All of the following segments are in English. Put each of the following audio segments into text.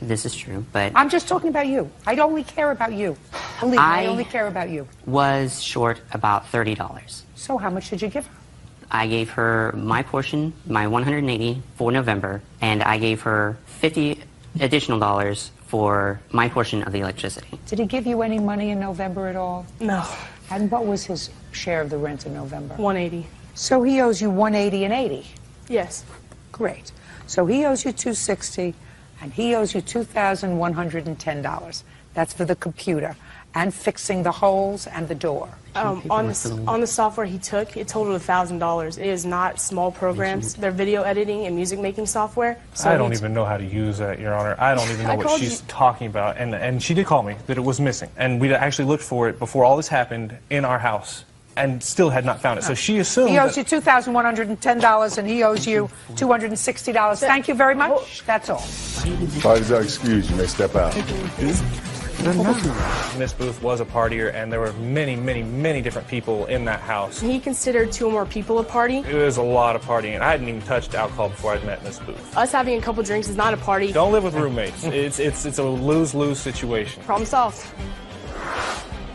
This is true, but I'm just talking about you. I only care about you. Believe me, I only care about you. was short about $30. So how much did you give her? I gave her my portion, my $180 for November, and I gave her $50 additional dollars for my portion of the electricity. Did he give you any money in November at all? No. And what was his share of the rent in November? 180. So he owes you 180 and 80. Yes. Great. So he owes you 260, and he owes you $2,110. That's for the computer and fixing the holes and the door. On the software he took, it totaled $1,000. It is not small programs. They're video editing and music making software. So I don't even know how to use that, Your Honor. I don't even know what she's talking about. And she did call me that it was missing. And we actually looked for it before all this happened in our house and still had not found it. So she assumed he owes you $2,110 and he owes you $260. Thank you very much. That's all. Parties are excused. You may step out. Miss Booth was a partier, and there were many, many, many different people in that house. He considered 2 or more people a party. It was a lot of partying. I hadn't even touched alcohol before I'd met Miss Booth. Us having a couple drinks is not a party. Don't live with roommates. It's a lose-lose situation. Problem solved.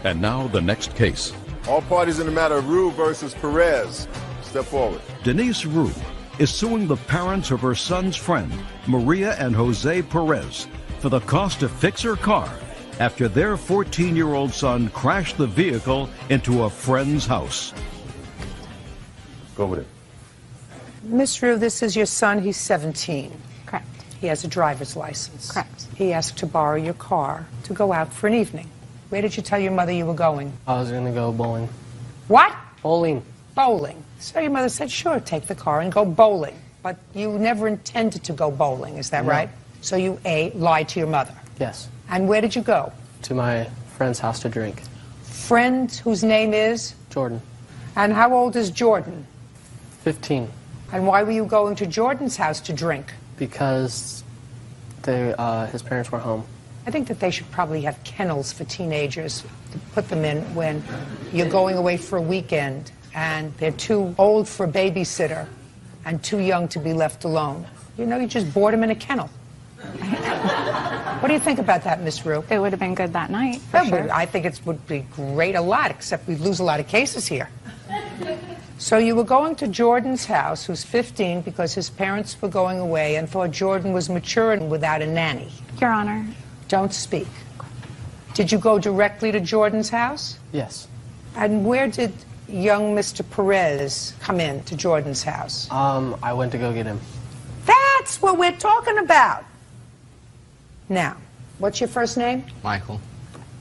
And now the next case. All parties in the matter of Rue versus Perez. Step forward. Denise Rue is suing the parents of her son's friend, Maria and Jose Perez, for the cost to fix her car after their 14-year-old son crashed the vehicle into a friend's house. Go with it. Miss Rue, this is your son. He's 17. Correct. He has a driver's license. Correct. He asked to borrow your car to go out for an evening. Where did you tell your mother you were going? I was going to go bowling. What? Bowling. Bowling. So your mother said, sure, take the car and go bowling. But you never intended to go bowling, is that right? So you, A, lied to your mother. Yes. And where did you go? To my friend's house to drink. Friend whose name is? Jordan. And how old is Jordan? 15. And why were you going to Jordan's house to drink? Because his parents were home. I think that they should probably have kennels for teenagers to put them in when you're going away for a weekend and they're too old for a babysitter and too young to be left alone. You know, you just board them in a kennel. What do you think about that, Miss Rue? It would have been good that night, for Well, sure. I think it would be great a lot, except we'd lose a lot of cases here. So you were going to Jordan's house, who's 15, because his parents were going away and thought Jordan was mature and without a nanny. Your Honor. Don't speak. Did you go directly to Jordan's house? Yes. And where did young Mr. Perez come in to Jordan's house? I went to go get him. That's what we're talking about. Now, what's your first name? Michael.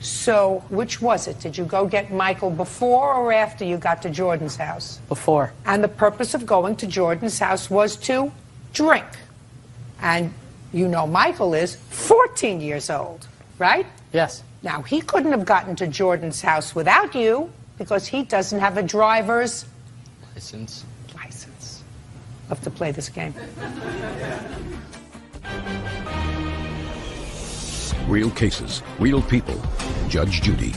So, which was it? Did you go get Michael before or after you got to Jordan's house? Before. And the purpose of going to Jordan's house was to drink. And you know Michael is 14 years old, right? Yes. Now, he couldn't have gotten to Jordan's house without you because he doesn't have a driver's License. Love to play this game. Real cases, real people. Judge Judy.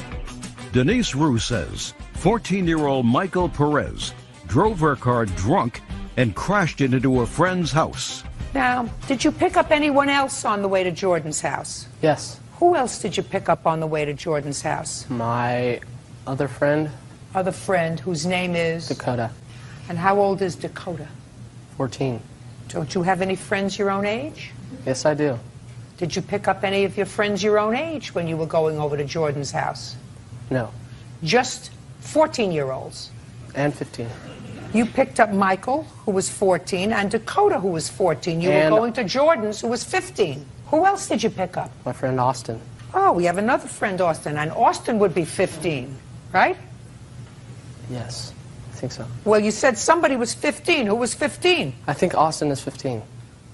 Denise Rue says 14-year-old Michael Perez drove her car drunk and crashed it into a friend's house. Now, did you pick up anyone else on the way to Jordan's house? Yes. Who else did you pick up on the way to Jordan's house? My other friend. Other friend whose name is? Dakota. And how old is Dakota? 14. Don't you have any friends your own age? Yes, I do. Did you pick up any of your friends your own age when you were going over to Jordan's house? No. Just 14-year-olds? And 15. You picked up Michael, who was 14, and Dakota, who was 14. You were going to Jordan's, who was 15. Who else did you pick up? My friend Austin. Oh, we have another friend, Austin, and Austin would be 15, right? Yes, I think so. Well, you said somebody was 15. Who was 15? I think Austin is 15.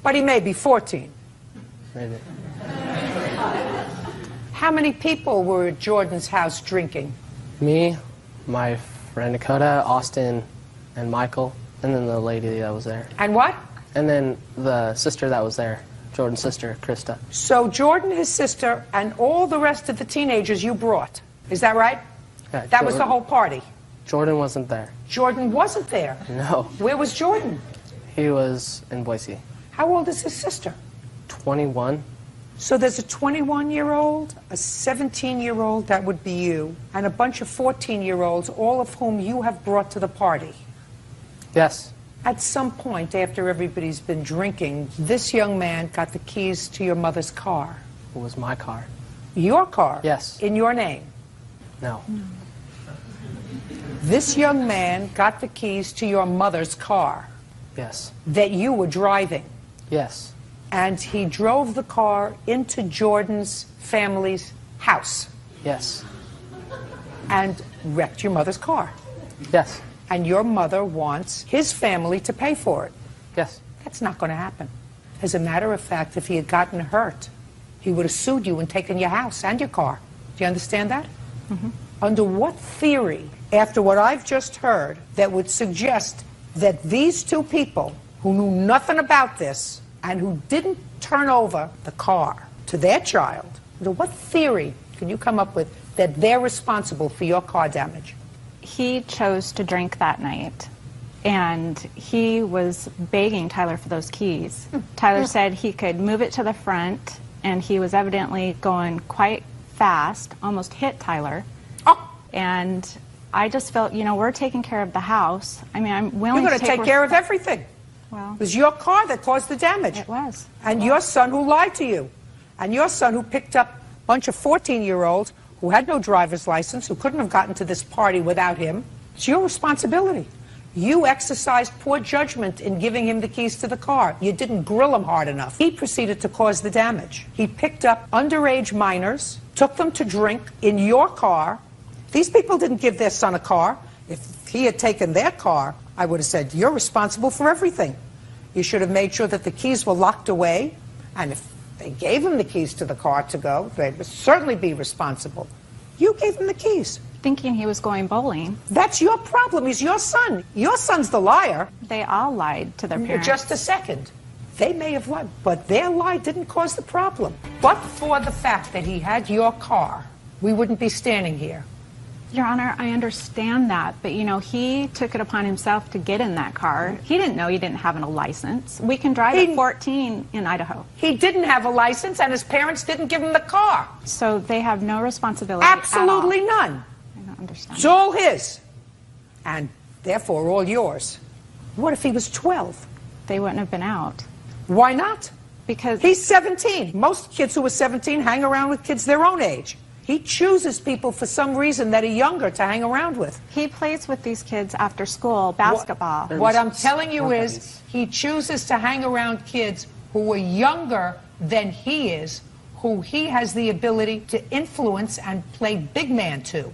But he may be 14. Maybe. How many people were at Jordan's house drinking? Me, my friend Dakota, Austin, and Michael, and then the lady that was there. And what? And then the sister that was there, Jordan's sister, Krista. So Jordan, his sister, and all the rest of the teenagers you brought. Is that right? Yeah, that was the whole party. Jordan wasn't there. Jordan wasn't there? No. Where was Jordan? He was in Boise. How old is his sister? 21. So there's a 21-year-old, a 17-year-old, that would be you, and a bunch of 14-year-olds, all of whom you have brought to the party. Yes. At some point, after everybody's been drinking, this young man got the keys to your mother's car. It was my car. Your car? Yes. In your name? No. This young man got the keys to your mother's car Yes. that you were driving. Yes. And he drove the car into Jordan's family's house Yes. and wrecked your mother's car. Yes. And your mother wants his family to pay for it. Yes. That's not going to happen. As a matter of fact, if he had gotten hurt, he would have sued you and taken your house and your car. Do you understand that? Mm-hmm. Under what theory, after what I've just heard, that would suggest that these two people who knew nothing about this and who didn't turn over the car to their child, under what theory can you come up with that they're responsible for your car damage? He chose to drink that night, and he was begging Tyler for those keys. Tyler said he could move it to the front, and he was evidently going quite fast, almost hit Tyler. Oh, And I just felt, you know, we're taking care of the house. I mean, I'm willing you're going to to take care of resp- everything. Well, It was your car that caused the damage. it was. And your son who lied to you. And your son who picked up a bunch of 14-year-olds who had no driver's license, who couldn't have gotten to this party without him. It's your responsibility. You exercised poor judgment in giving him the keys to the car. You didn't grill him hard enough. He proceeded to cause the damage. He picked up underage minors, took them to drink in your car. These people didn't give their son a car. If he had taken their car, I would have said, you're responsible for everything. You should have made sure that the keys were locked away. And if they gave him the keys to the car to go, they would certainly be responsible. You gave him the keys. Thinking he was going bowling. That's your problem. He's your son. Your son's the liar. They all lied to their parents. Just a second. They may have lied, but their lie didn't cause the problem. But for the fact that he had your car, we wouldn't be standing here. Your Honor, I understand that, but you know, he took it upon himself to get in that car. He didn't know he didn't have a license. We can drive at 14 in Idaho. He didn't have a license, and his parents didn't give him the car. So they have no responsibility Absolutely at all. none. I don't understand. It's all his, and therefore all yours. What if he was 12? They wouldn't have been out. Why not? Because He's 17. Most kids who are 17 hang around with kids their own age. He chooses people for some reason that are younger to hang around with. he plays with these kids after school, basketball. What I'm telling you is he chooses to hang around kids who are younger than he is, who he has the ability to influence and play big man to.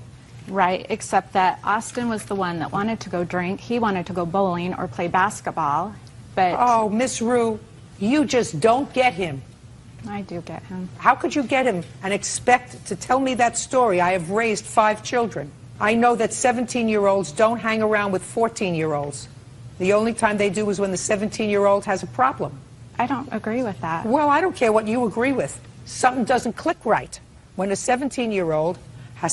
Right, except that Austin was the one that wanted to go drink. He wanted to go bowling or play basketball, but Oh, Miss Rue, you just don't get him. I do get him. How could you get him and expect to tell me that story? I have raised 5 children. I know that 17-year-olds don't hang around with 14-year-olds. The only time they do is when the 17-year-old has a problem. I don't agree with that. Well, I don't care what you agree with. Something doesn't click right when a 17-year-old